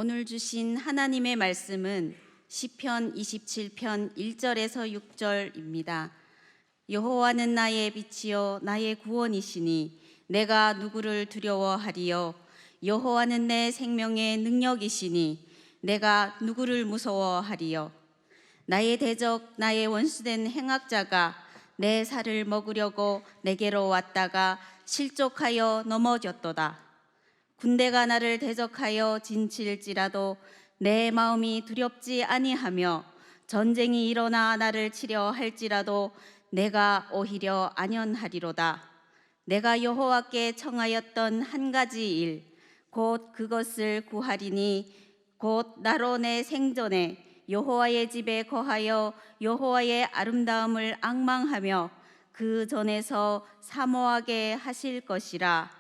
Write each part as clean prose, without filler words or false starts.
오늘 주신 하나님의 말씀은 시편 27편 1절에서 6절입니다. 여호와는 나의 빛이요 나의 구원이시니 내가 누구를 두려워하리요. 여호와는 내 생명의 능력이시니 내가 누구를 무서워하리요. 나의 대적 나의 원수된 행악자가 내 살을 먹으려고 내게로 왔다가 실족하여 넘어졌도다. 군대가 나를 대적하여 진칠지라도 내 마음이 두렵지 아니하며 전쟁이 일어나 나를 치려 할지라도 내가 오히려 안연하리로다. 내가 여호와께 청하였던 한 가지 일 곧 그것을 구하리니 곧 나로 내 생전에 여호와의 집에 거하여 여호와의 아름다움을 앙망하며 그 전에서 사모하게 하실 것이라.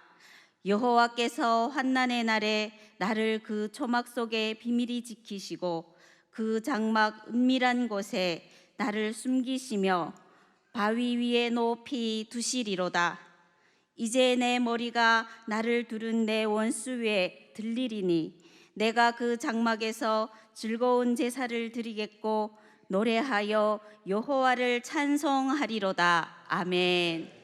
여호와께서 환난의 날에 나를 그 초막 속에 비밀히 지키시고 그 장막 은밀한 곳에 나를 숨기시며 바위 위에 높이 두시리로다. 이제 내 머리가 나를 두른 내 원수 위에 들리리니 내가 그 장막에서 즐거운 제사를 드리겠고 노래하여 여호와를 찬송하리로다. 아멘.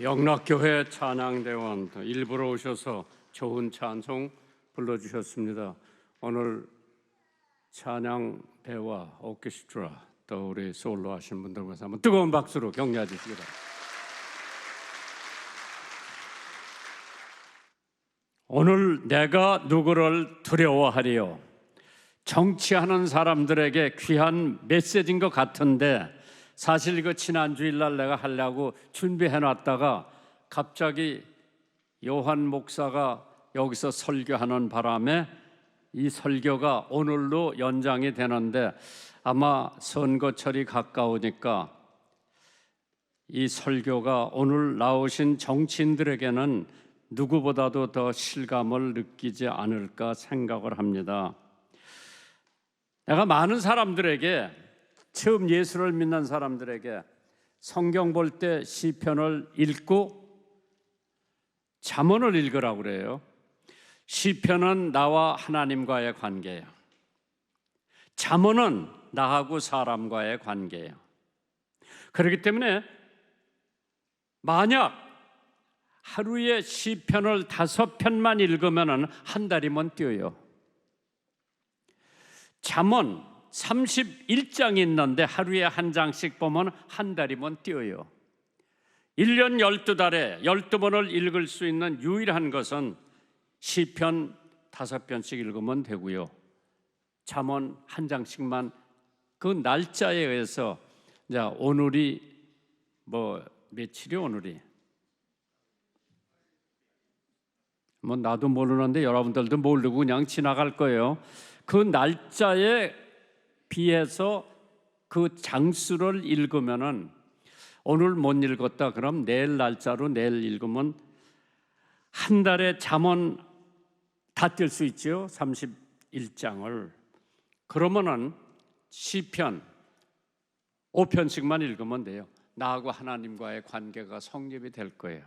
영락교회 찬양대원 일부러 오셔서 좋은 찬송 불러주셨습니다. 오늘 찬양배와 오케스트라 또 우리 솔로 하신 분들과 한번 뜨거운 박수로 격려해 주시기 바랍니다. 오늘 내가 누구를 두려워하리요? 정치하는 사람들에게 귀한 메시지인 것 같은데 사실 그 지난 주일날 내가 하려고 준비해 놨다가 갑자기 요한 목사가 여기서 설교하는 바람에 이 설교가 오늘로 연장이 되는데 아마 선거철이 가까우니까 이 설교가 오늘 나오신 정치인들에게는 누구보다도 더 실감을 느끼지 않을까 생각을 합니다. 내가 많은 사람들에게, 처음 예수를 믿는 사람들에게 성경 볼 때 시편을 읽고 잠언을 읽으라고 그래요. 시편은 나와 하나님과의 관계예요. 잠언은 나하고 사람과의 관계예요. 그렇기 때문에 만약 하루에 시편을 5편만 읽으면 한 달이면 뛰어요. 잠언 31장이 있는데 하루에 한 장씩 보면 한 달이면 뛰어요. 1년 12달에 12번을 읽을 수 있는 유일한 것은 시편 5편씩 읽으면 되고요. 잠언 한 장씩만 그 날짜에 의해서, 자, 오늘이 며칠이 오늘이? 나도 모르는데 여러분들도 모르고 그냥 지나갈 거예요. 그 날짜에 비해서 그 장수를 읽으면은 오늘 못 읽었다 그럼 내일 날짜로 내일 읽으면 한 달에 잠언 다 뛸 수 있죠. 31장을. 그러면은 시편 5편씩만 읽으면 돼요. 나하고 하나님과의 관계가 성립이 될 거예요.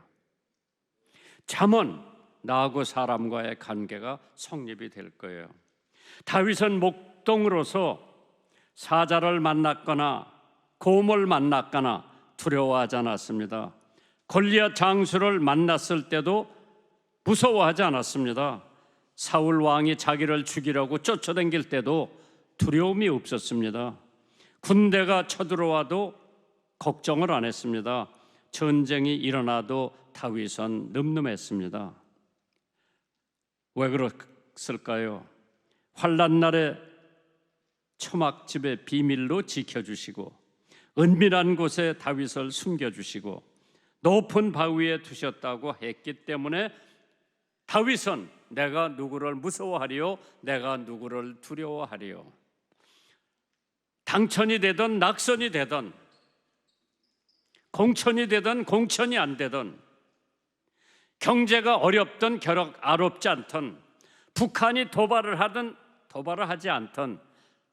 잠언 나하고 사람과의 관계가 성립이 될 거예요. 다윗은 목동으로서 사자를 만났거나 곰을 만났거나 두려워하지 않았습니다. 골리앗 장수를 만났을 때도 무서워하지 않았습니다. 사울 왕이 자기를 죽이려고 쫓아다닐 때도 두려움이 없었습니다. 군대가 쳐들어와도 걱정을 안 했습니다. 전쟁이 일어나도 다윗은 늠름했습니다. 왜 그랬을까요? 환난 날에 초막집에 비밀로 지켜주시고 은밀한 곳에 다윗을 숨겨주시고 높은 바위에 두셨다고 했기 때문에 다윗은 내가 누구를 무서워하리요? 내가 누구를 두려워하리요? 당천이 되든 낙선이 되든 공천이 되든 공천이 안 되든 경제가 어렵든 어렵지 않든 북한이 도발을 하든 도발을 하지 않든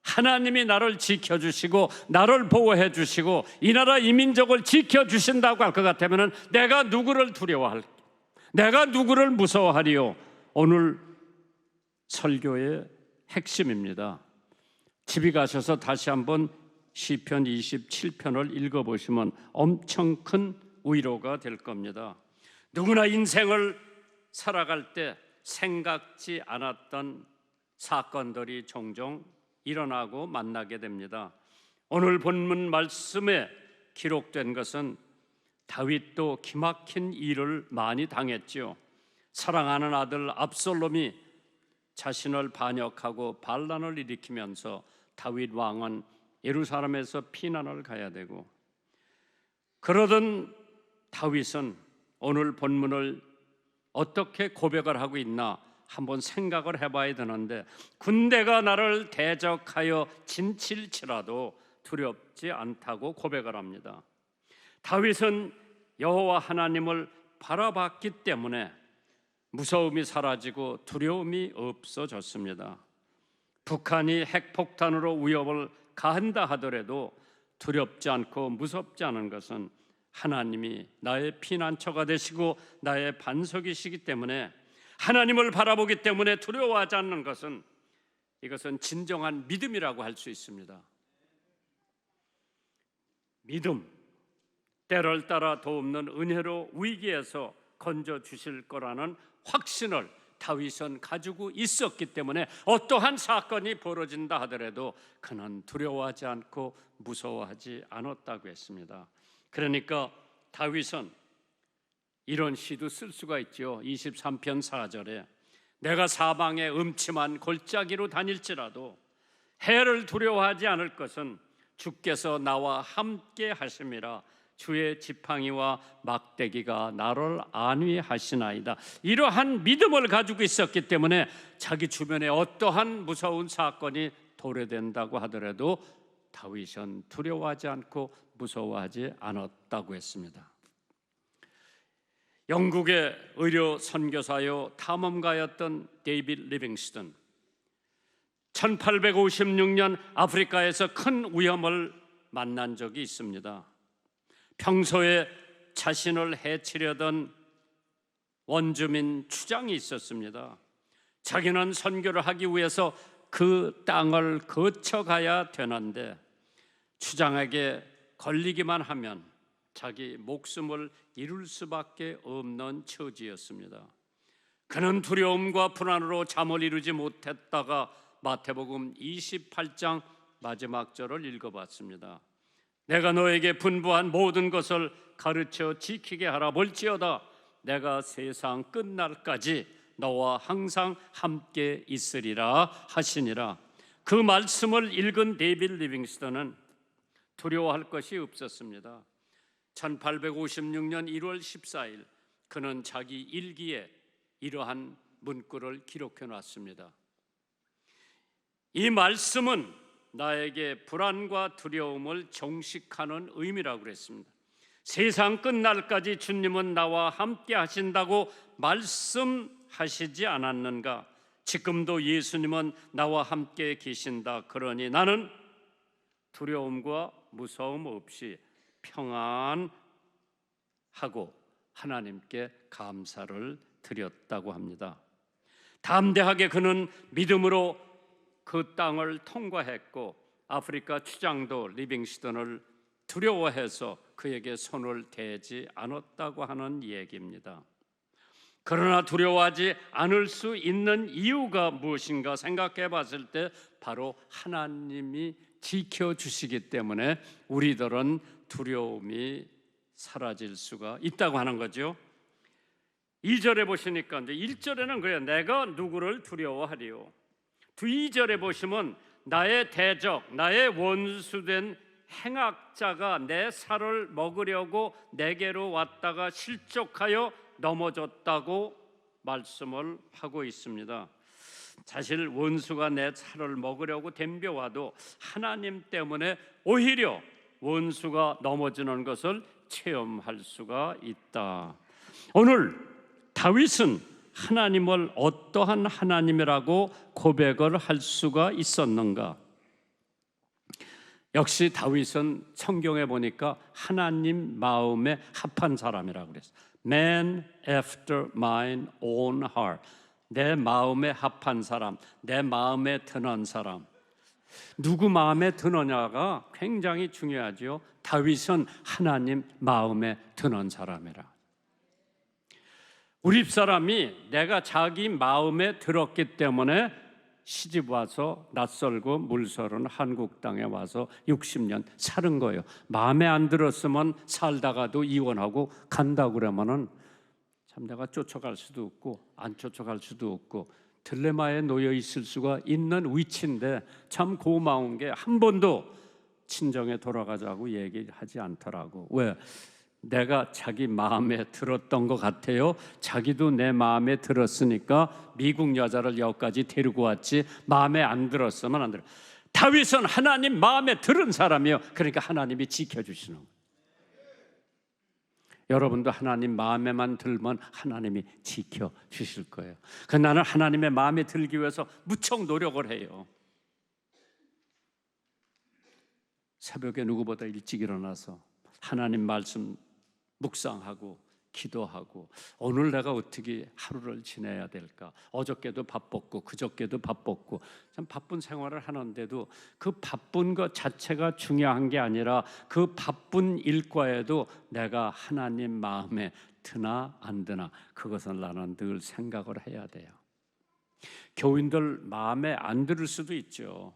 하나님이 나를 지켜주시고 나를 보호해 주시고 이 나라 이민족을 지켜주신다고 할 것 같으면 내가 누구를 두려워할까? 내가 누구를 무서워하리요? 오늘 설교의 핵심입니다. 집에 가셔서 다시 한번 시편 27편을 읽어보시면 엄청 큰 위로가 될 겁니다. 누구나 인생을 살아갈 때 생각지 않았던 사건들이 종종 일어나고 만나게 됩니다. 오늘 본문 말씀에 기록된 것은 다윗도 기막힌 일을 많이 당했지요. 사랑하는 아들 압살롬이 자신을 반역하고 반란을 일으키면서 다윗 왕은 예루살렘에서 피난을 가야 되고, 그러던 다윗은 오늘 본문을 어떻게 고백을 하고 있나 한번 생각을 해봐야 되는데, 군대가 나를 대적하여 진칠치라도 두렵지 않다고 고백을 합니다. 다윗은 여호와 하나님을 바라봤기 때문에 무서움이 사라지고 두려움이 없어졌습니다. 북한이 핵폭탄으로 위협을 가한다 하더라도 두렵지 않고 무섭지 않은 것은 하나님이 나의 피난처가 되시고 나의 반석이시기 때문에, 하나님을 바라보기 때문에 두려워하지 않는 것은, 이것은 진정한 믿음이라고 할 수 있습니다. 믿음. 때를 따라 도없는 은혜로 위기에서 건져 주실 거라는 확신을 다윗은 가지고 있었기 때문에 어떠한 사건이 벌어진다 하더라도 그는 두려워하지 않고 무서워하지 않았다고 했습니다. 그러니까 다윗은 이런 시도 쓸 수가 있죠. 23편 4절에 내가 사방에 음침한 골짜기로 다닐지라도 해를 두려워하지 않을 것은 주께서 나와 함께 하심이라. 주의 지팡이와 막대기가 나를 안위하시나이다. 이러한 믿음을 가지고 있었기 때문에 자기 주변에 어떠한 무서운 사건이 도래된다고 하더라도 다윗은 두려워하지 않고 무서워하지 않았다고 했습니다. 영국의 의료 선교사요 탐험가였던 데이빗 리빙스턴, 1856년 아프리카에서 큰 위험을 만난 적이 있습니다. 평소에 자신을 해치려던 원주민 추장이 있었습니다. 자기는 선교를 하기 위해서 그 땅을 거쳐가야 되는데 추장에게 걸리기만 하면 자기 목숨을 잃을 수밖에 없는 처지였습니다. 그는 두려움과 불안으로 잠을 이루지 못했다가 마태복음 28장 마지막 절을 읽어봤습니다. 내가 너에게 분부한 모든 것을 가르쳐 지키게 하라. 볼지어다 내가 세상 끝날까지 너와 항상 함께 있으리라 하시니라. 그 말씀을 읽은 데이빗 리빙스턴은 두려워할 것이 없었습니다. 1856년 1월 14일 그는 자기 일기에 이러한 문구를 기록해 놨습니다. 이 말씀은 나에게 불안과 두려움을 종식하는 의미라고 그랬습니다. 세상 끝날까지 주님은 나와 함께 하신다고 말씀하시지 않았는가? 지금도 예수님은 나와 함께 계신다. 그러니 나는 두려움과 무서움 없이 평안하고 하나님께 감사를 드렸다고 합니다. 담대하게 그는 믿음으로 그 땅을 통과했고 아프리카 추장도 리빙스턴을 두려워해서 그에게 손을 대지 않았다고 하는 얘기입니다. 그러나 두려워하지 않을 수 있는 이유가 무엇인가 생각해 봤을 때 바로 하나님이 지켜주시기 때문에 우리들은 두려움이 사라질 수가 있다고 하는 거죠. 2절에 보시니까 이제 1절에는 그래요. 내가 누구를 두려워하리요. 2절에 보시면 나의 대적, 나의 원수된 행악자가 내 살을 먹으려고 내게로 왔다가 실족하여 넘어졌다고 말씀을 하고 있습니다. 사실 원수가 내 살을 먹으려고 덤벼와도 하나님 때문에 오히려 원수가 넘어지는 것을 체험할 수가 있다. 오늘 다윗은 하나님을 어떠한 하나님이라고 고백을 할 수가 있었는가? 역시 다윗은 성경에 보니까 하나님 마음에 합한 사람이라고 그랬어요. Man after mine own heart. 내 마음에 합한 사람, 내 마음에 드는 사람. 누구 마음에 드느냐가 굉장히 중요하죠. 다윗은 하나님 마음에 드는 사람이라. 우리 집사람이 내가 자기 마음에 들었기 때문에 시집 와서 낯설고 물서른 한국 땅에 와서 60년 사는 거예요. 마음에 안 들었으면 살다가도 이혼하고 간다 그러면은 참 내가 쫓아갈 수도 없고 안 쫓아갈 수도 없고 딜레마에 놓여 있을 수가 있는 위치인데 참 고마운 게 한 번도 친정에 돌아가자고 얘기하지 않더라고. 왜? 내가 자기 마음에 들었던 것 같아요. 자기도 내 마음에 들었으니까 미국 여자를 여기까지 데리고 왔지 마음에 안 들었으면 안 들어. 다윗은 하나님 마음에 들은 사람이요. 그러니까 하나님이 지켜주시는 거예요. 여러분도 하나님 마음에만 들면 하나님이 지켜주실 거예요. 그래서 나는 하나님의 마음에 들기 위해서 무척 노력을 해요. 새벽에 누구보다 일찍 일어나서 하나님 말씀 묵상하고 기도하고 오늘 내가 어떻게 하루를 지내야 될까? 어저께도 바빴고 그저께도 바빴고 참 바쁜 생활을 하는데도 그 바쁜 것 자체가 중요한 게 아니라 그 바쁜 일과에도 내가 하나님 마음에 드나 안 드나 그것을 나는 늘 생각을 해야 돼요. 교인들 마음에 안 들을 수도 있죠.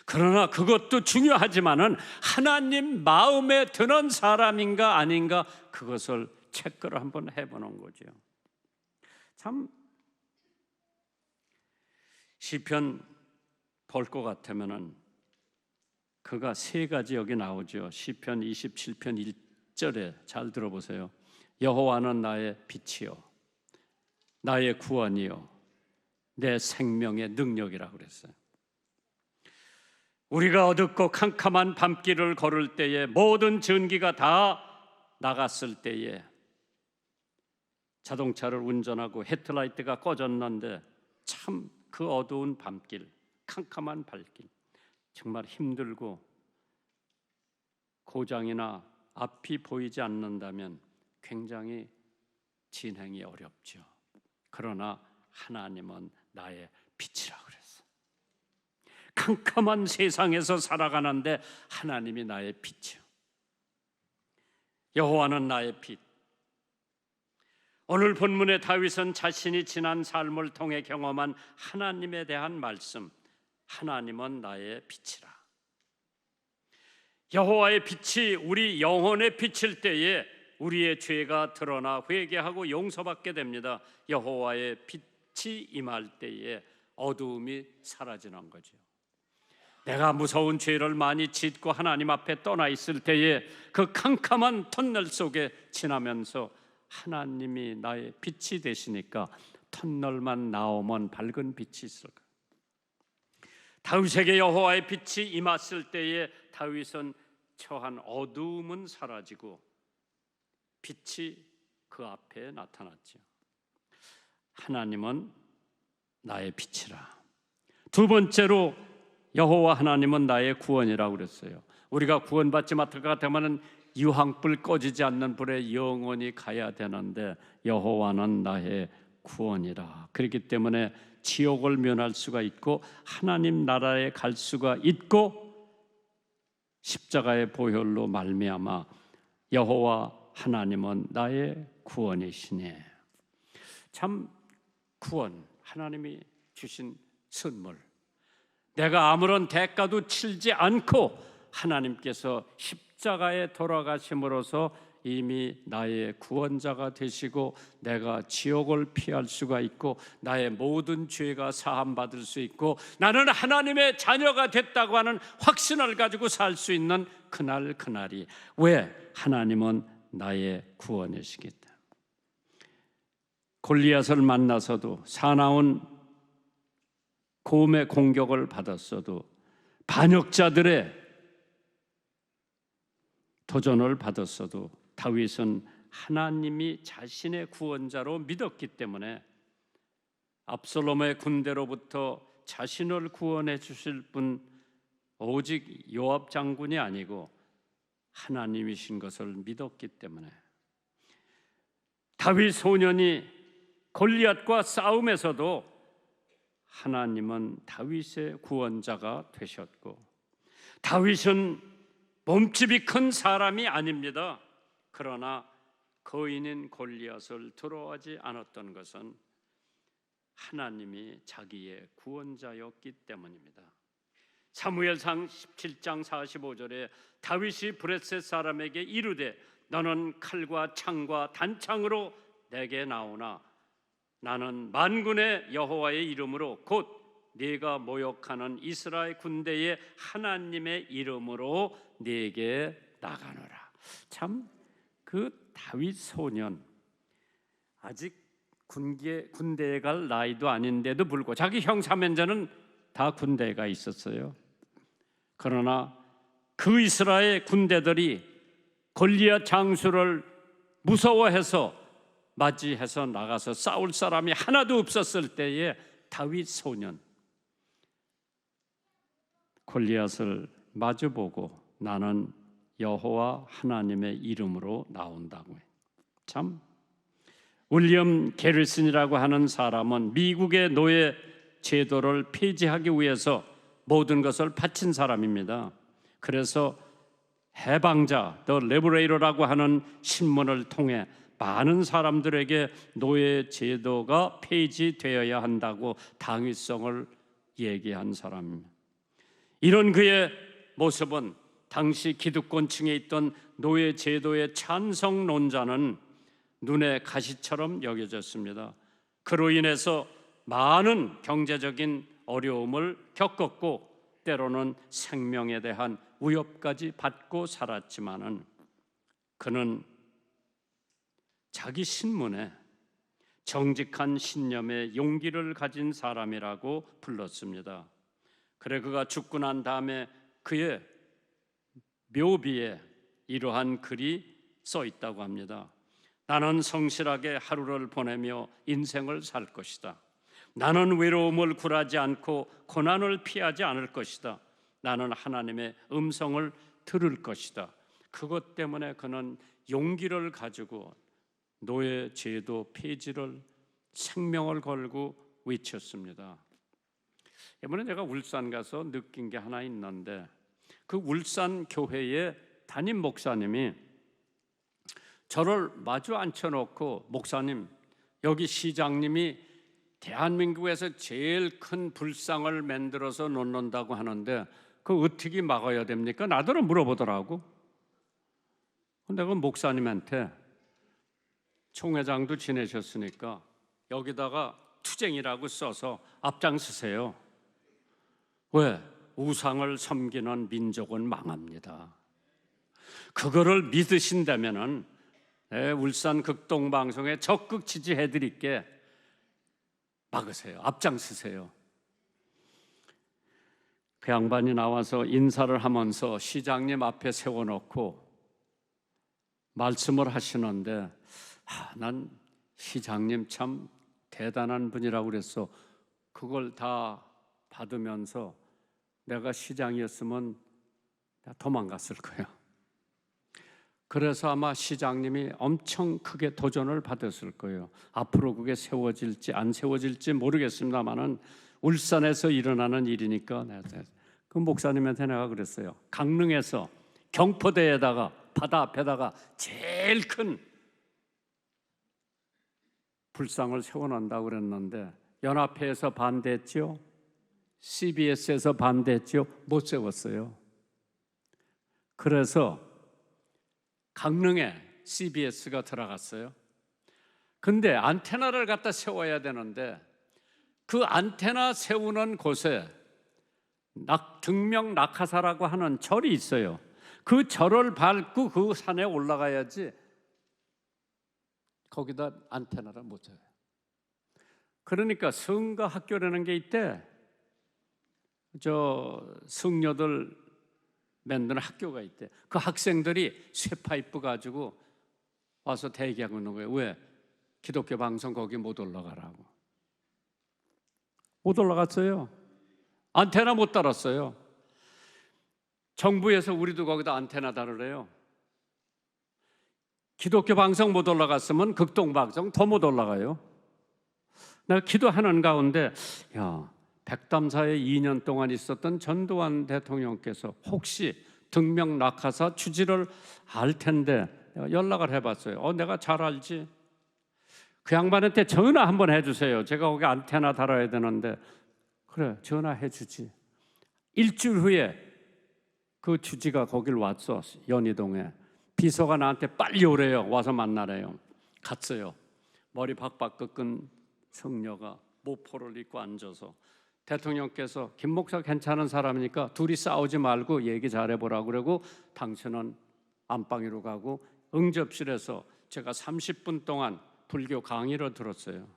그러나 그것도 중요하지만은 하나님 마음에 드는 사람인가 아닌가 그것을 체크를 한번 해보는 거죠. 참 시편 볼 것 같으면은 그가 세 가지 여기 나오죠. 시편 27편 1절에 잘 들어보세요. 여호와는 나의 빛이요 나의 구원이요 내 생명의 능력이라고 그랬어요. 우리가 어둡고 캄캄한 밤길을 걸을 때에 모든 전기가 다 나갔을 때에 자동차를 운전하고 헤드라이트가 꺼졌는데 참 그 어두운 밤길, 캄캄한 밤길 정말 힘들고 고장이나 앞이 보이지 않는다면 굉장히 진행이 어렵죠. 그러나 하나님은 나의 빛이라고 그랬어요. 캄캄한 세상에서 살아가는데 하나님이 나의 빛이요. 여호와는 나의 빛. 오늘 본문의 다윗은 자신이 지난 삶을 통해 경험한 하나님에 대한 말씀, 하나님은 나의 빛이라. 여호와의 빛이 우리 영혼에 비칠 때에 우리의 죄가 드러나 회개하고 용서받게 됩니다. 여호와의 빛이 임할 때에 어두움이 사라지는 거죠. 내가 무서운 죄를 많이 짓고 하나님 앞에 떠나 있을 때에 그 캄캄한 터널 속에 지나면서 하나님이 나의 빛이 되시니까 터널만 나오면 밝은 빛이 있을 거예요. 다윗에게 여호와의 빛이 임했을 때에 다윗은 처한 어두움은 사라지고 빛이 그 앞에 나타났죠. 하나님은 나의 빛이라. 두 번째로 여호와 하나님은 나의 구원이라고 그랬어요. 우리가 구원받지 못할 것 같으면 유황불 꺼지지 않는 불에 영원히 가야 되는데 여호와는 나의 구원이라. 그렇기 때문에 지옥을 면할 수가 있고 하나님 나라에 갈 수가 있고 십자가의 보혈로 말미암아 여호와 하나님은 나의 구원이시니. 참 구원, 하나님이 주신 선물. 내가 아무런 대가도 치르지 않고 하나님께서 십자가에 돌아가심으로써 이미 나의 구원자가 되시고 내가 지옥을 피할 수가 있고 나의 모든 죄가 사함받을 수 있고 나는 하나님의 자녀가 됐다고 하는 확신을 가지고 살 수 있는 그날이. 왜? 하나님은 나의 구원이시기 때문에. 골리앗을 만나서도 사나운 곰의 공격을 받았어도 반역자들의 도전을 받았어도 다윗은 하나님이 자신의 구원자로 믿었기 때문에 압살롬의 군대로부터 자신을 구원해 주실 분 오직 요압 장군이 아니고 하나님이신 것을 믿었기 때문에 다윗 소년이 골리앗과 싸움에서도 하나님은 다윗의 구원자가 되셨고 다윗은 몸집이 큰 사람이 아닙니다. 그러나 거인인 골리앗을 두려워하지 않았던 것은 하나님이 자기의 구원자였기 때문입니다. 사무엘상 17장 45절에 다윗이 브레셋 사람에게 이르되 너는 칼과 창과 단창으로 내게 나오나 나는 만군의 여호와의 이름으로 곧 네가 모욕하는 이스라엘 군대의 하나님의 이름으로 네게 나가노라. 참 그 다윗 소년 아직 군대에 갈 나이도 아닌데도 불구하고 자기 형 사면자는 다 군대에 가 있었어요. 그러나 그 이스라엘 군대들이 골리앗 장수를 무서워해서 맞이해서 나가서 싸울 사람이 하나도 없었을 때에 다윗 소년 골리앗을 마주보고 나는 여호와 하나님의 이름으로 나온다고요. 참, 윌리엄 게리슨이라고 하는 사람은 미국의 노예 제도를 폐지하기 위해서 모든 것을 바친 사람입니다. 그래서 해방자, 더 레버레이터라고 하는 신문을 통해 많은 사람들에게 노예 제도가 폐지되어야 한다고 당위성을 얘기한 사람입니다. 이런 그의 모습은 당시 기득권층에 있던 노예 제도의 찬성론자는 눈의 가시처럼 여겨졌습니다. 그로 인해서 많은 경제적인 어려움을 겪었고 때로는 생명에 대한 위협까지 받고 살았지만은 그는 자기 신문에 정직한 신념의 용기를 가진 사람이라고 불렀습니다. 그래 그가 죽고 난 다음에 그의 묘비에 이러한 글이 써 있다고 합니다. 나는 성실하게 하루를 보내며 인생을 살 것이다. 나는 외로움을 굴하지 않고 고난을 피하지 않을 것이다. 나는 하나님의 음성을 들을 것이다. 그것 때문에 그는 용기를 가지고 노예 제도 폐지를 생명을 걸고 외쳤습니다. 이번에 제가 울산 가서 느낀 게 하나 있는데 그 울산 교회의 담임 목사님이 저를 마주 앉혀놓고 목사님, 여기 시장님이 대한민국에서 제일 큰 불상을 만들어서 놓는다고 하는데 그 어떻게 막아야 됩니까? 나더러 물어보더라고. 근데 그 목사님한테 총회장도 지내셨으니까 여기다가 투쟁이라고 써서 앞장서세요. 왜? 우상을 섬기는 민족은 망합니다. 그거를 믿으신다면은 울산 극동방송에 적극 지지해드릴게. 막으세요. 앞장서세요. 그 양반이 나와서 인사를 하면서 시장님 앞에 세워놓고 말씀을 하시는데 난 시장님 참 대단한 분이라고 그랬어. 그걸 다 받으면서 내가 시장이었으면 도망갔을 거예요. 그래서 아마 시장님이 엄청 크게 도전을 받았을 거예요. 앞으로 그게 세워질지 안 세워질지 모르겠습니다만은 울산에서 일어나는 일이니까 그 목사님한테 내가 그랬어요. 강릉에서 경포대에다가 바다 앞에다가 제일 큰 불상을 세워놓는다고 그랬는데 연합회에서 반대했죠. CBS에서 반대했죠. 못 세웠어요. 그래서 강릉에 CBS가 들어갔어요. 근데 안테나를 갖다 세워야 되는데 그 안테나 세우는 곳에 등명 낙하사라고 하는 절이 있어요. 그 절을 밟고 그 산에 올라가야지 거기다 안테나를 못 세워요. 그러니까 성가 학교라는 게 있대. 성녀들 만드는 학교가 있대. 그 학생들이 쇠파이프 가지고 와서 대기하고 있는 거예요. 왜? 기독교 방송 거기 못 올라가라고. 못 올라갔어요. 안테나 못 달았어요. 정부에서 우리도 거기다 안테나 달으래요. 기독교 방송 못 올라갔으면 극동방송 더 못 올라가요. 내가 기도하는 가운데 백담사에 2년 동안 있었던 전두환 대통령께서 혹시 등명 낙하사 취지를 알 텐데 연락을 해봤어요. 내가 잘 알지. 그 양반한테 전화 한번 해주세요. 제가 거기 안테나 달아야 되는데. 그래, 전화해 주지. 일주일 후에 그 주지가 거길 왔어. 연희동에. 비서가 나한테 빨리 오래요. 와서 만나래요. 갔어요. 머리 박박 꺾은 성녀가 모포를 입고 앉아서 대통령께서 김 목사 괜찮은 사람이니까 둘이 싸우지 말고 얘기 잘해보라고 그러고 당신은 안방으로 가고 응접실에서 제가 30분 동안 불교 강의를 들었어요.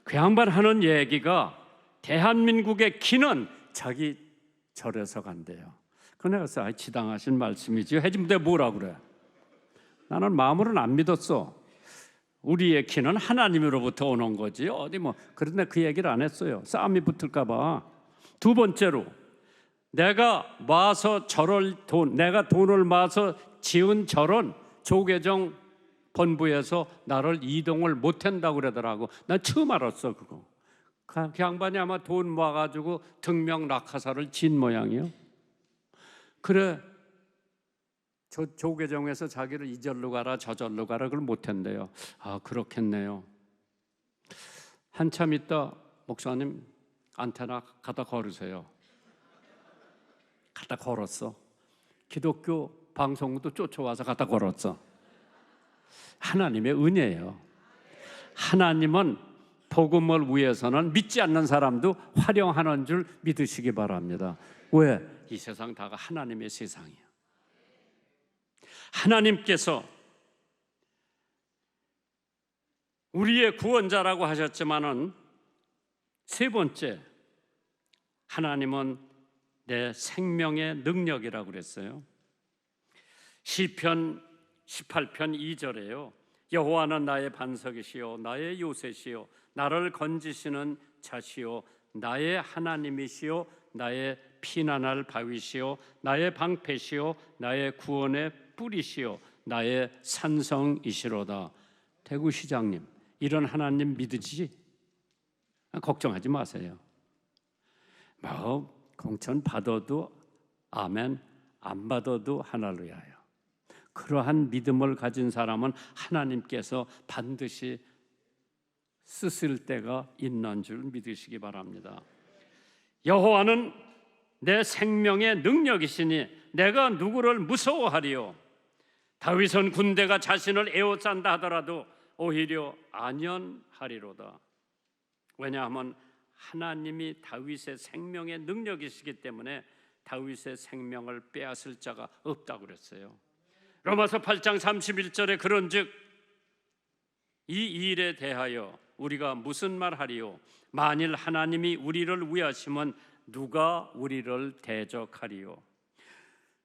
그 양반 하는 얘기가 대한민국의 기는 자기 절에서 간대요. 그 내가 지당하신 말씀이지 해준데 뭐라 그래. 나는 마음으로는 안 믿었어. 우리의 기는 하나님으로부터 오는 거지 어디 그런데 그 얘기를 안 했어요. 싸움이 붙을까 봐. 두 번째로 내가 모아서 내가 돈을 모아서 지은 절은 조계종 본부에서 나를 이동을 못한다고 그러더라고. 난 처음 알았어 그거. 그 양반이 아마 돈 모아가지고 등명 낙하사를 진 모양이요. 그래 조계종에서 자기를 이절로 가라 저절로 가라 그걸 못한대요. 아 그렇겠네요. 한참 있다 목사님 안테나 갖다 걸으세요. 갖다 걸었어. 기독교 방송도 쫓아와서 갖다 걸었어. 하나님의 은혜예요. 하나님은 복음을 위해서는 믿지 않는 사람도 활용하는 줄 믿으시기 바랍니다. 왜? 이 세상 다가 하나님의 세상이에요. 하나님께서 우리의 구원자라고 하셨지만은 세 번째 하나님은 내 생명의 능력이라고 그랬어요. 시편 18편 2절에요. 여호와는 나의 반석이시요 나의 요새시요 나를 건지시는 자시요 나의 하나님이시요 나의 피난할 바위시요 나의 방패시요 나의 구원의 뿌리시요 나의 산성이시로다. 대구시장님 이런 하나님 믿으지? 걱정하지 마세요. 뭐 공천 받아도 아멘, 안 받아도 할렐루야예요. 그러한 믿음을 가진 사람은 하나님께서 반드시 쓰실 때가 있는 줄 믿으시기 바랍니다. 여호와는 내 생명의 능력이시니 내가 누구를 무서워하리요. 다윗은 군대가 자신을 에워싼다 하더라도 오히려 안연하리로다. 왜냐하면 하나님이 다윗의 생명의 능력이시기 때문에 다윗의 생명을 빼앗을 자가 없다고 그랬어요. 로마서 8장 31절에 그런즉 이 일에 대하여 우리가 무슨 말하리요? 만일 하나님이 우리를 위하시면 누가 우리를 대적하리요?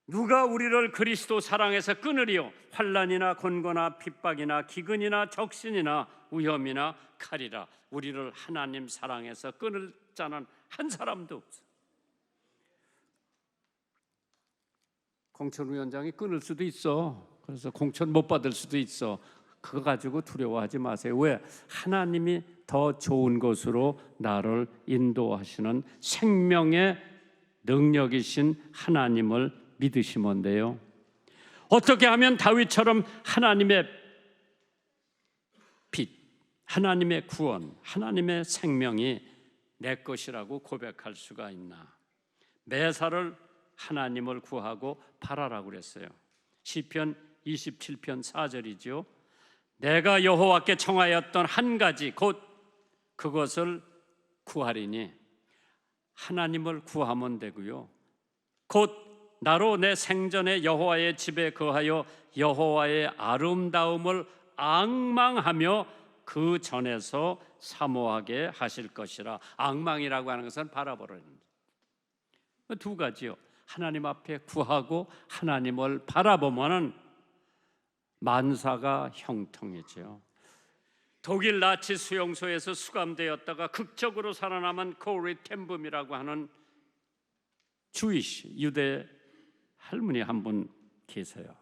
누가 우리를 그리스도 사랑에서 끊으리요? 환난이나 곤고나 핍박이나 기근이나 적신이나 위험이나 칼이라. 우리를 하나님 사랑에서 끊을 자는 한 사람도 없어. 공천위원장이 끊을 수도 있어. 그래서 공천 못 받을 수도 있어. 그거 가지고 두려워하지 마세요. 왜? 하나님이 더 좋은 곳으로 나를 인도하시는 생명의 능력이신 하나님을 믿으시면 돼요. 어떻게 하면 다윗처럼 하나님의 빛, 하나님의 구원, 하나님의 생명이 내 것이라고 고백할 수가 있나? 매사를 하나님을 구하고 바라라고 그랬어요. 시편 27편 4절이죠. 내가 여호와께 청하였던 한 가지 곧 그것을 구하리니 하나님을 구하면 되고요. 곧 나로 내 생전에 여호와의 집에 거하여 여호와의 아름다움을 앙망하며 그 전에서 사모하게 하실 것이라. 앙망이라고 하는 것은 바라보는 두 가지요. 하나님 앞에 구하고 하나님을 바라보면은 만사가 형통이죠. 독일 나치 수용소에서 수감되었다가 극적으로 살아남은 코리 텐붐이라고 하는 주이시 유대 할머니 한 분 계세요.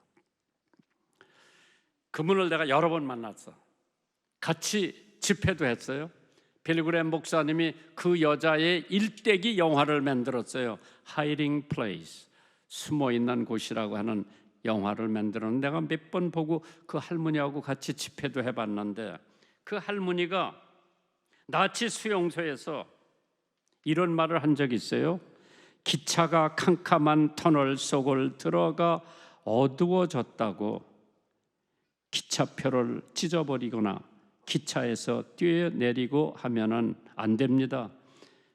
그분을 내가 여러 번 만났어. 같이 집회도 했어요. 빌그램 목사님이 그 여자의 일대기 영화를 만들었어요. Hiding Place, 숨어있는 곳이라고 하는 영화를 만들었는데 내가 몇 번 보고 그 할머니하고 같이 집회도 해봤는데 그 할머니가 나치 수용소에서 이런 말을 한 적이 있어요. 기차가 캄캄한 터널 속을 들어가 어두워졌다고 기차표를 찢어버리거나 기차에서 뛰어내리고 하면은 안 됩니다.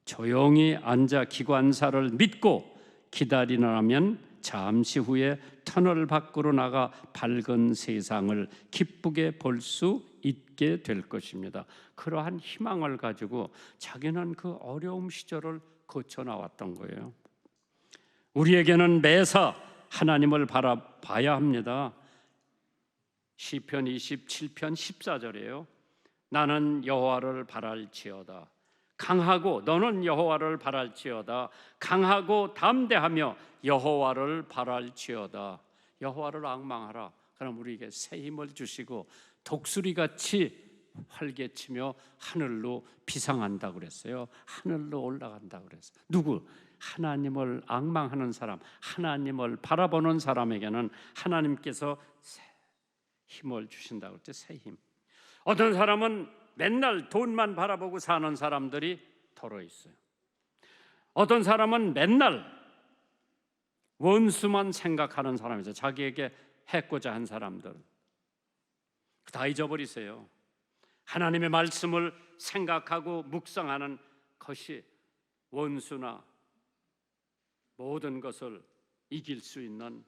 조용히 앉아 기관사를 믿고 기다리라면 잠시 후에 터널 밖으로 나가 밝은 세상을 기쁘게 볼 수 있게 될 것입니다. 그러한 희망을 가지고 자기는 그 어려움 시절을 거쳐 나왔던 거예요. 우리에게는 매사 하나님을 바라봐야 합니다. 시편 27편 14절이에요. 나는 여호와를 바랄지어다. 강하고 너는 여호와를 바랄지어다. 강하고 담대하며 여호와를 바랄지어다. 여호와를 앙망하라. 그럼 우리에게 새 힘을 주시고 독수리같이 활개치며 하늘로 비상한다고 그랬어요. 하늘로 올라간다고 그랬어요. 누구? 하나님을 앙망하는 사람, 하나님을 바라보는 사람에게는 하나님께서 새 힘을 주신다고 그랬죠. 새 힘. 어떤 사람은 맨날 돈만 바라보고 사는 사람들이 더러 있어요. 어떤 사람은 맨날 원수만 생각하는 사람이죠. 자기에게 해코자 한 사람들 다 잊어버리세요. 하나님의 말씀을 생각하고 묵상하는 것이 원수나 모든 것을 이길 수 있는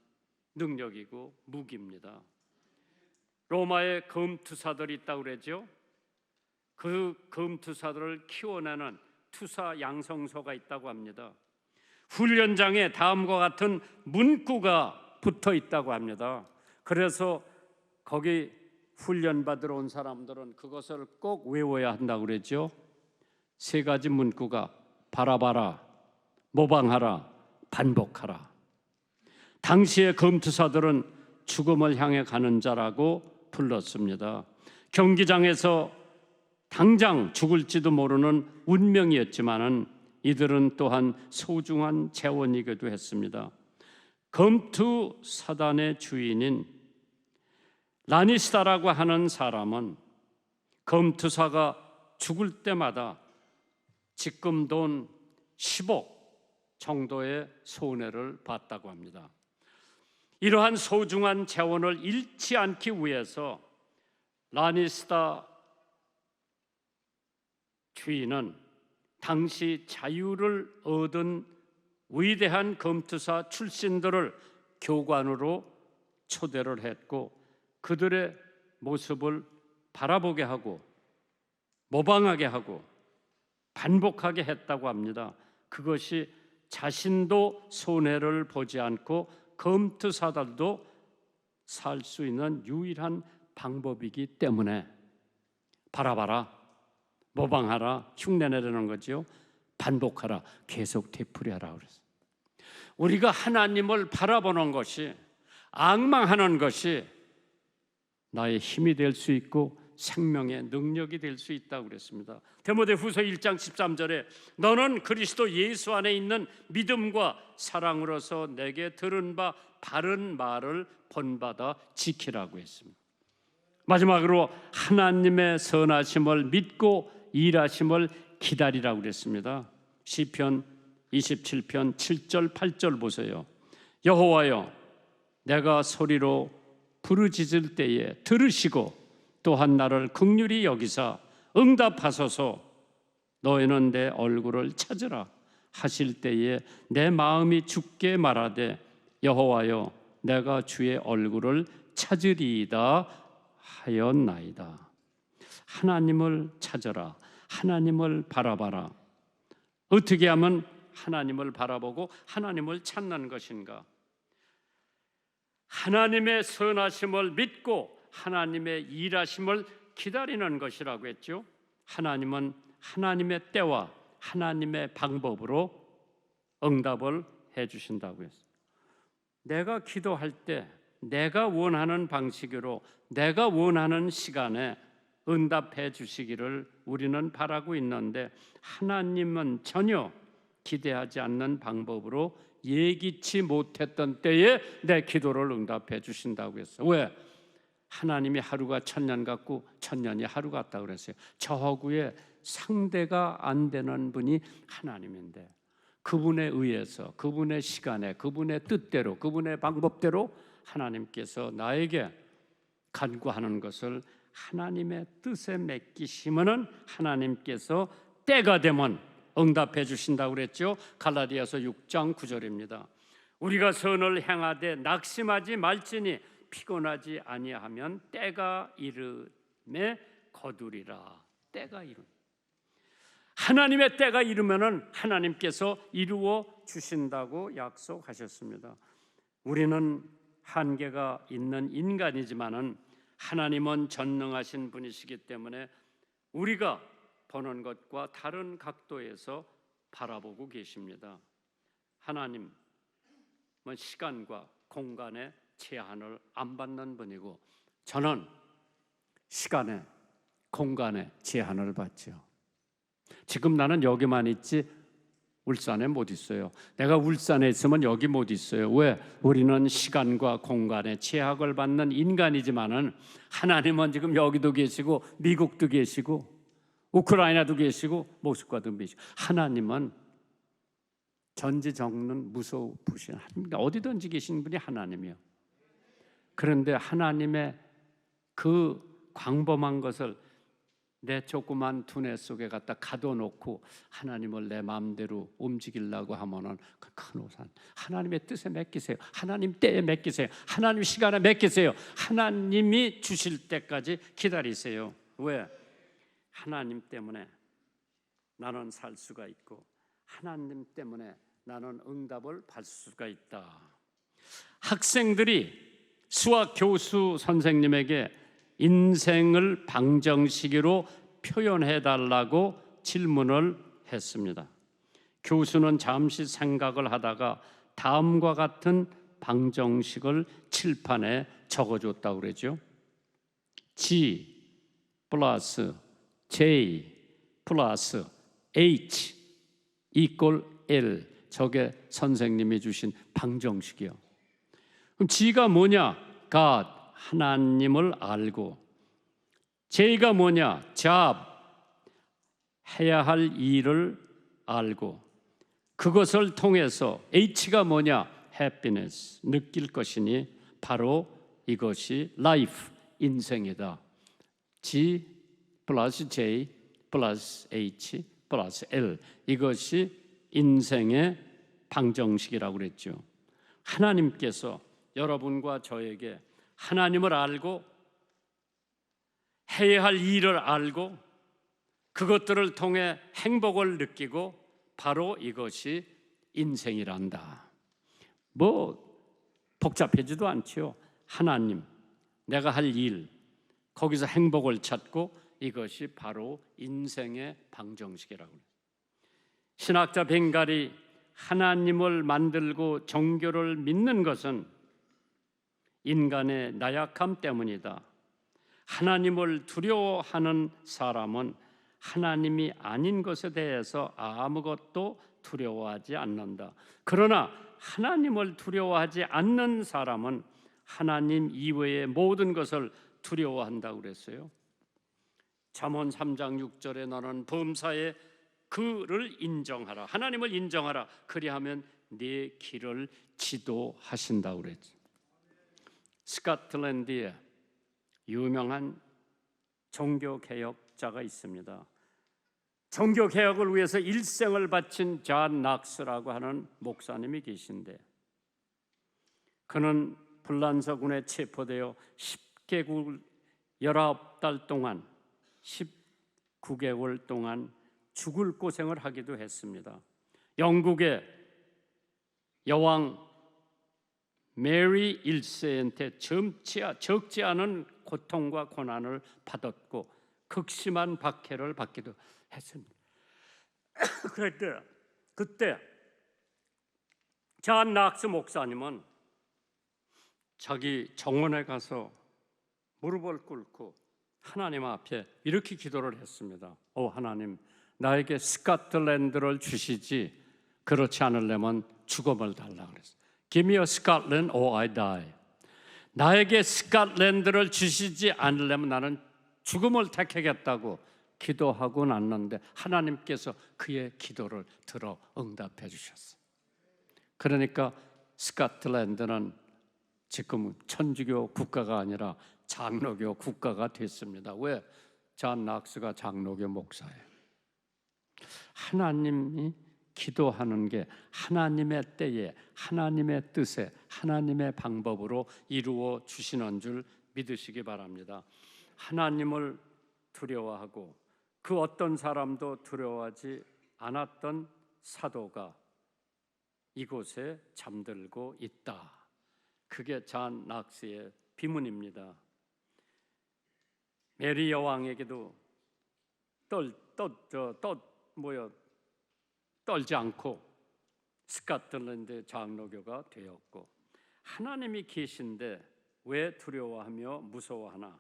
능력이고 무기입니다. 로마에 검투사들이 있다고 그러죠. 그 검투사들을 키워내는 투사 양성소가 있다고 합니다. 훈련장에 다음과 같은 문구가 붙어 있다고 합니다. 그래서 거기 훈련받으러 온 사람들은 그것을 꼭 외워야 한다고 그랬죠. 세 가지 문구가 바라봐라, 모방하라, 반복하라. 당시의 검투사들은 죽음을 향해 가는 자라고 불렀습니다. 경기장에서 당장 죽을지도 모르는 운명이었지만은 이들은 또한 소중한 재원이기도 했습니다. 검투 사단의 주인인 라니스다라고 하는 사람은 검투사가 죽을 때마다 지금 돈 10억 정도의 손해를 봤다고 합니다. 이러한 소중한 재원을 잃지 않기 위해서 라니스다 주인은 당시 자유를 얻은 위대한 검투사 출신들을 교관으로 초대를 했고 그들의 모습을 바라보게 하고 모방하게 하고 반복하게 했다고 합니다. 그것이 자신도 손해를 보지 않고 검투사들도 살 수 있는 유일한 방법이기 때문에 바라봐라, 모방하라, 흉내내려는 거죠. 반복하라, 계속 되풀이하라 그랬어요. 우리가 하나님을 바라보는 것이, 앙망하는 것이 나의 힘이 될 수 있고 생명의 능력이 될 수 있다고 그랬습니다. 디모데후서 1장 13절에 너는 그리스도 예수 안에 있는 믿음과 사랑으로서 내게 들은 바 바른 말을 본받아 지키라고 했습니다. 마지막으로 하나님의 선하심을 믿고 일하심을 기다리라고 그랬습니다. 시편 27편 7절 8절 보세요. 여호와여 내가 소리로 부르짖을 때에 들으시고 또한 나를 긍휼히 여기사 응답하소서. 너희는 내 얼굴을 찾으라 하실 때에 내 마음이 주께 말하되 여호와여 내가 주의 얼굴을 찾으리이다 하였나이다. 하나님을 찾아라. 하나님을 바라봐라. 어떻게 하면 하나님을 바라보고 하나님을 찾는 것인가? 하나님의 선하심을 믿고 하나님의 일하심을 기다리는 것이라고 했죠. 하나님은 하나님의 때와 하나님의 방법으로 응답을 해 주신다고 했어요. 내가 기도할 때 내가 원하는 방식으로 내가 원하는 시간에 응답해 주시기를 우리는 바라고 있는데 하나님은 전혀 기대하지 않는 방법으로 예기치 못했던 때에 내 기도를 응답해 주신다고 했어요. 왜? 하나님이 하루가 천년 같고 천년이 하루 같다고 그랬어요. 저하고의 상대가 안 되는 분이 하나님인데 그분에 의해서 그분의 시간에 그분의 뜻대로 그분의 방법대로 하나님께서 나에게 간구하는 것을 하나님의 뜻에 맡기시면은 하나님께서 때가 되면 응답해 주신다고 그랬죠. 갈라디아서 6장 9절입니다. 우리가 선을 행하되 낙심하지 말지니 피곤하지 아니하면 때가 이름에 거두리라. 때가 이름. 하나님의 때가 이르면은 하나님께서 이루어 주신다고 약속하셨습니다. 우리는 한계가 있는 인간이지만은 하나님은 전능하신 분이시기 때문에 우리가 보는 것과 다른 각도에서 바라보고 계십니다. 하나님은 시간과 공간의 제한을 안 받는 분이고 저는 시간에 공간에 제한을 받죠. 지금 나는 여기만 있지 울산에 못 있어요. 내가 울산에 있으면 여기 못 있어요. 왜? 우리는 시간과 공간에 제약을 받는 인간이지만은 하나님은 지금 여기도 계시고 미국도 계시고 우크라이나도 계시고 모스크바도 계시고 하나님은 전지전능 무소부신 어디든지 계신 분이 하나님이요. 그런데 하나님의 그 광범한 것을 내 조그만 두뇌 속에 갖다 가둬놓고 하나님을 내 마음대로 움직이려고 하면은 그 큰 오산. 하나님의 뜻에 맡기세요. 하나님 때에 맡기세요. 하나님 시간에 맡기세요. 하나님이 주실 때까지 기다리세요. 왜? 하나님 때문에 나는 살 수가 있고 하나님 때문에 나는 응답을 받을 수가 있다. 학생들이 수학 교수 선생님에게 인생을 방정식으로 표현해 달라고 질문을 했습니다. 교수는 잠시 생각을 하다가 다음과 같은 방정식을 칠판에 적어줬다고 그러죠. G 플러스 J 플러스 H 이꼴 L 저게 선생님이 주신 방정식이요. 그럼 G가 뭐냐? God 하나님을 알고 J가 뭐냐? job 해야 할 일을 알고 그것을 통해서 H가 뭐냐? happiness 느낄 것이니 바로 이것이 life 인생이다. G 플러스 J 플러스 H 플러스 L 이것이 인생의 방정식이라고 그랬죠. 하나님께서 여러분과 저에게 하나님을 알고 해야 할 일을 알고 그것들을 통해 행복을 느끼고 바로 이것이 인생이란다. 뭐 복잡하지도 않죠. 하나님, 내가 할 일, 거기서 행복을 찾고 이것이 바로 인생의 방정식이라고 해요. 신학자 벵갈이 하나님을 만들고 종교를 믿는 것은 인간의 나약함 때문이다. 하나님을 두려워하는 사람은 하나님이 아닌 것에 대해서 아무것도 두려워하지 않는다. 그러나 하나님을 두려워하지 않는 사람은 하나님 이외의 모든 것을 두려워한다고 그랬어요. 잠언 3장 6절에 너는 범사에 그를 인정하라. 하나님을 인정하라. 그리하면 네 길을 지도하신다고 그랬죠. 스코틀랜드에 유명한 종교개혁자가 있습니다. 종교개혁을 위해서 일생을 바친 존 낙스라고 하는 목사님이 계신데 그는 불란서군에 체포되어 10개국 19달 동안 19개월 동안 죽을 고생을 하기도 했습니다. 영국의 여왕 메리 1세한테 적지 않은 고통과 고난을 받았고 극심한 박해를 받기도 했습니다. 그때 존 낙스 목사님은 자기 정원에 가서 무릎을 꿇고 하나님 앞에 이렇게 기도를 했습니다. 오 하나님, 나에게 스코틀랜드를 주시지 그렇지 않으려면 죽음을 달라 그랬어요. Give me a Scotland or I die. 나에게 스코틀랜드를 주시지 않으려면 나는 죽음을 택하겠다고 기도하고 났는데 하나님께서 그의 기도를 들어 응답해 주셨어요. 그러니까 스코틀랜드는 지금 천주교 국가가 아니라 장로교 국가가 됐습니다. 왜? 존 낙스가 장로교 목사예요. 하나님이 기도하는 게 하나님의 때에 하나님의 뜻에 하나님의 방법으로 이루어 주시는 줄 믿으시기 바랍니다. 하나님을 두려워하고 그 어떤 사람도 두려워하지 않았던 사도가 이곳에 잠들고 있다. 그게 존 낙스의 비문입니다. 메리 여왕에게도 떨지 않고 스카틀랜드 장로교가 되었고, 하나님이 계신데 왜 두려워하며 무서워하나?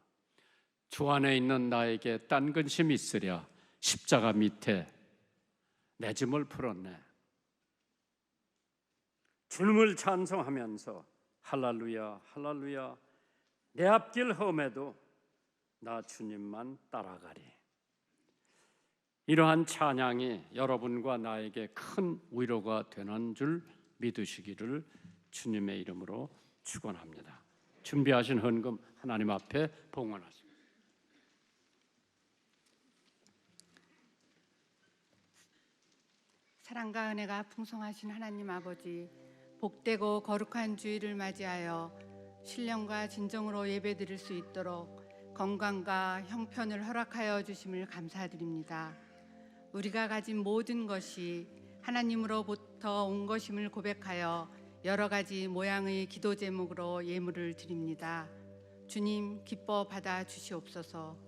주 안에 있는 나에게 딴 근심이 있으랴. 십자가 밑에 내 짐을 풀었네. 주님을 찬송하면서 할렐루야 할렐루야, 내 앞길 험해도 나 주님만 따라가리. 이러한 찬양이 여러분과 나에게 큰 위로가 되는 줄 믿으시기를 주님의 이름으로 축원합니다. 준비하신 헌금 하나님 앞에 봉헌하십니다. 사랑과 은혜가 풍성하신 하나님 아버지, 복되고 거룩한 주일을 맞이하여 신령과 진정으로 예배드릴 수 있도록 건강과 형편을 허락하여 주심을 감사드립니다. 우리가 가진 모든 것이 하나님으로부터 온 것임을 고백하여 여러 가지 모양의 기도 제목으로 예물을 드립니다. 주님, 기뻐 받아 주시옵소서.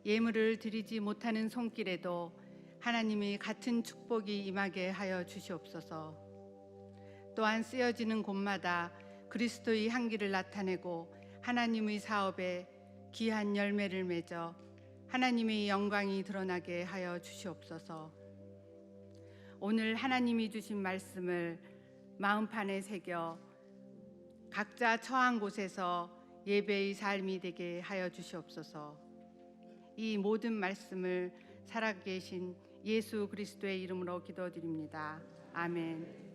예물을 드리지 못하는 손길에도 하나님의 같은 축복이 임하게 하여 주시옵소서. 또한 쓰여지는 곳마다 그리스도의 향기를 나타내고 하나님의 사업에 귀한 열매를 맺어 하나님의 영광이 드러나게 하여 주시옵소서. 오늘 하나님이 주신 말씀을 마음판에 새겨 각자 처한 곳에서 예배의 삶이 되게 하여 주시옵소서. 이 모든 말씀을 살아계신 예수 그리스도의 이름으로 기도드립니다. 아멘.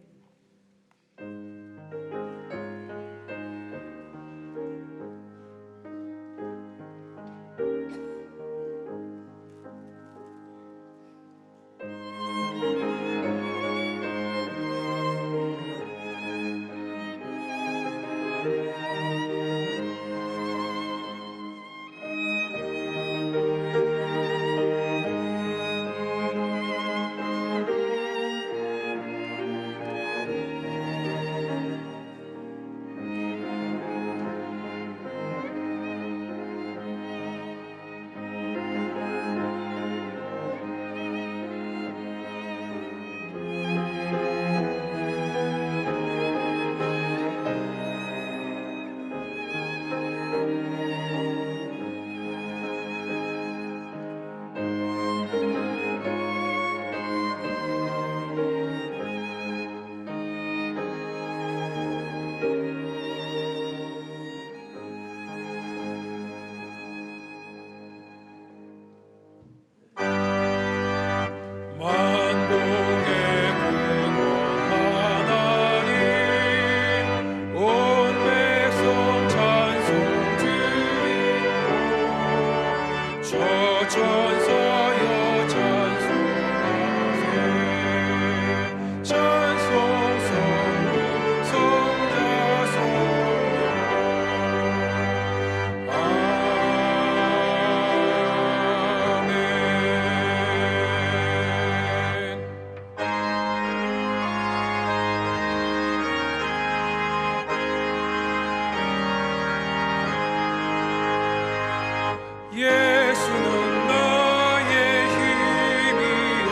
예수는 나의 힘이요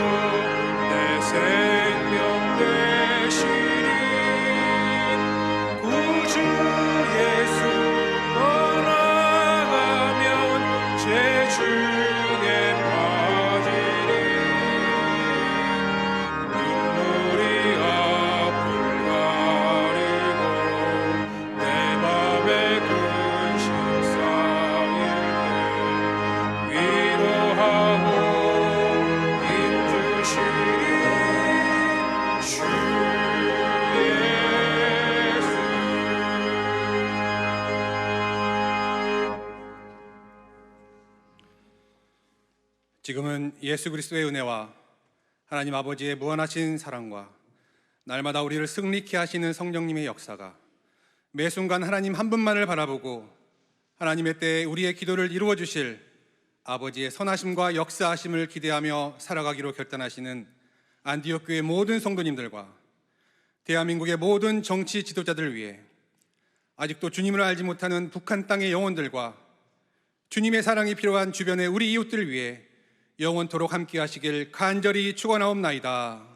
내 생명 되시니 구주 예수 떠나가면 제 중에 빠지리 눈물이 앞을 가리고 내 맘에 근심 쌓일 때 위로하고 힘주시리 주 예수. 지금은 예수 그리스도의 은혜와 하나님 아버지의 무한하신 사랑과 날마다 우리를 승리케 하시는 성령님의 역사가 매 순간 하나님 한 분만을 바라보고 하나님의 때에 우리의 기도를 이루어 주실 아버지의 선하심과 역사하심을 기대하며 살아가기로 결단하시는 안디옥 교회 모든 성도님들과 대한민국의 모든 정치 지도자들을 위해 아직도 주님을 알지 못하는 북한 땅의 영혼들과 주님의 사랑이 필요한 주변의 우리 이웃들을 위해 영원토록 함께하시길 간절히 축원하옵나이다.